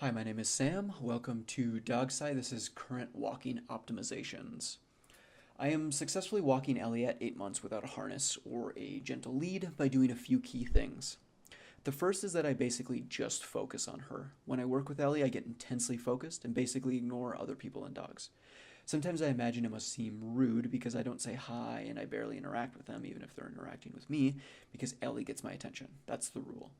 Hi, my name is Sam. Welcome to Dog Sci. This is current walking optimizations. I am successfully walking Ellie at 8 months without a harness or a gentle lead by doing a few key things. The first is that I basically just focus on her. When I work with Ellie, I get intensely focused and basically ignore other people and dogs. Sometimes I imagine it must seem rude because I don't say hi and I barely interact with them, even if they're interacting with me, because Ellie gets my attention. That's the rule.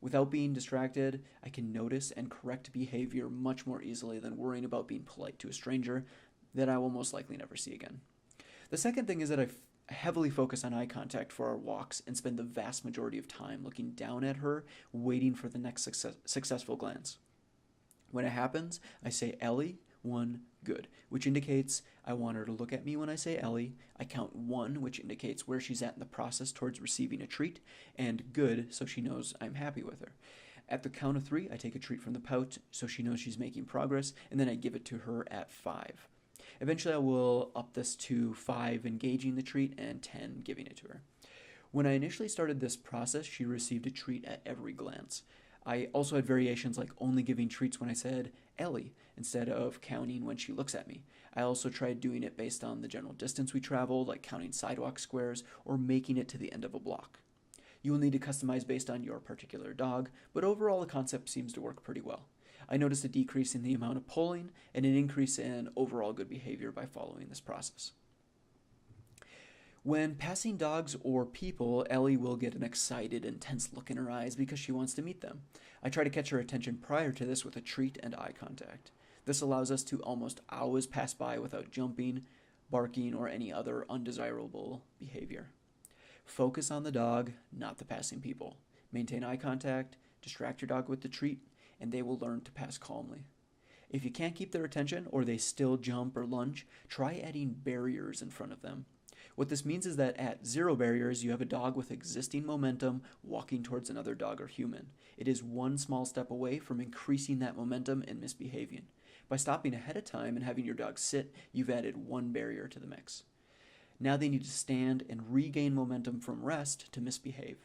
Without being distracted, I can notice and correct behavior much more easily than worrying about being polite to a stranger that I will most likely never see again. The second thing is that heavily focus on eye contact for our walks and spend the vast majority of time looking down at her, waiting for the next successful glance. When it happens, I say Ellie, 1, good, which indicates I want her to look at me when I say Ellie. I count 1, which indicates where she's at in the process towards receiving a treat, and good, so she knows I'm happy with her. At the count of 3, I take a treat from the pouch so she knows she's making progress, and then I give it to her at 5. Eventually, I will up this to 5 engaging the treat and 10 giving it to her. When I initially started this process, she received a treat at every glance. I also had variations like only giving treats when I said Ellie instead of counting when she looks at me. I also tried doing it based on the general distance we traveled, like counting sidewalk squares or making it to the end of a block. You will need to customize based on your particular dog, but overall the concept seems to work pretty well. I noticed a decrease in the amount of pulling and an increase in overall good behavior by following this process. When passing dogs or people, Ellie will get an excited, intense look in her eyes because she wants to meet them. I try to catch her attention prior to this with a treat and eye contact. This allows us to almost always pass by without jumping, barking, or any other undesirable behavior. Focus on the dog, not the passing people. Maintain eye contact, distract your dog with the treat, and they will learn to pass calmly. If you can't keep their attention or they still jump or lunge, try adding barriers in front of them. What this means is that at 0 barriers, you have a dog with existing momentum walking towards another dog or human. It is one small step away from increasing that momentum and misbehaving. By stopping ahead of time and having your dog sit, you've added 1 barrier to the mix. Now they need to stand and regain momentum from rest to misbehave.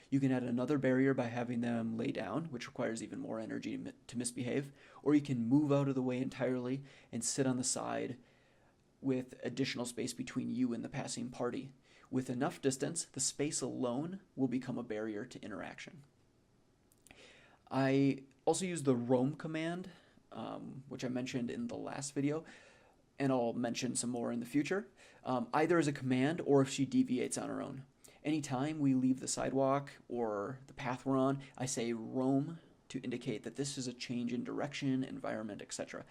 You can add another barrier by having them lay down, which requires even more energy to misbehave, or you can move out of the way entirely and sit on the side with additional space between you and the passing party. With enough distance, the space alone will become a barrier to interaction. I also use the roam command, which I mentioned in the last video, and I'll mention some more in the future, either as a command or if she deviates on her own. Anytime we leave the sidewalk or the path we're on, I say roam to indicate that this is a change in direction, environment, etc.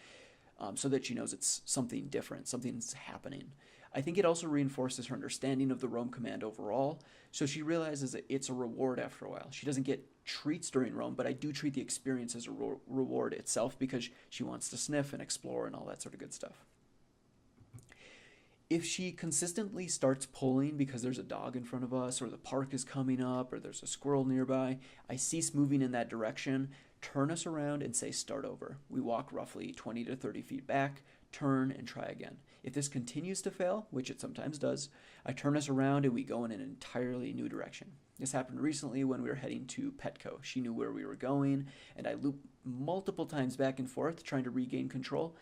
So that she knows it's something different, something's happening. I think it also reinforces her understanding of the roam command overall, so she realizes that it's a reward after a while. She doesn't get treats during roam, but I do treat the experience as a reward itself because she wants to sniff and explore and all that sort of good stuff. If she consistently starts pulling because there's a dog in front of us or the park is coming up or there's a squirrel nearby, I cease moving in that direction, turn us around and say start over. We walk roughly 20 to 30 feet back, turn and try again. If this continues to fail, which it sometimes does, I turn us around and we go in an entirely new direction. This happened recently when we were heading to Petco. She knew where we were going and I looped multiple times back and forth trying to regain control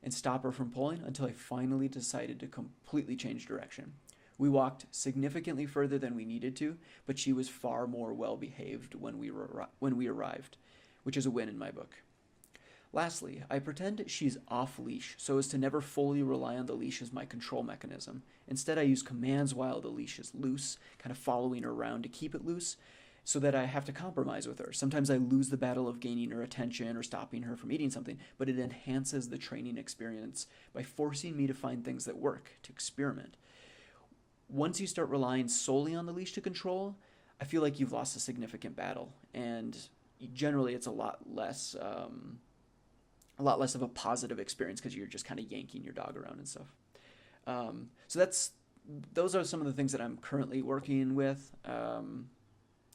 and stop her from pulling until I finally decided to completely change direction. We walked significantly further than we needed to, but she was far more well behaved when we arrived, which is a win in my book. Lastly, I pretend she's off leash so as to never fully rely on the leash as my control mechanism. Instead, I use commands while the leash is loose, kind of following her around to keep it loose, so that I have to compromise with her. Sometimes I lose the battle of gaining her attention or stopping her from eating something, but it enhances the training experience by forcing me to find things that work, to experiment. Once you start relying solely on the leash to control, I feel like you've lost a significant battle, and generally it's a lot less of a positive experience because you're just kind of yanking your dog around and stuff. So those are some of the things that I'm currently working with.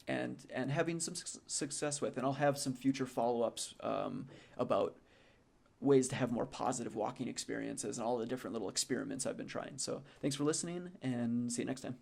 And having some success with. And I'll have some future follow-ups about ways to have more positive walking experiences and all the different little experiments I've been trying. So thanks for listening and see you next time.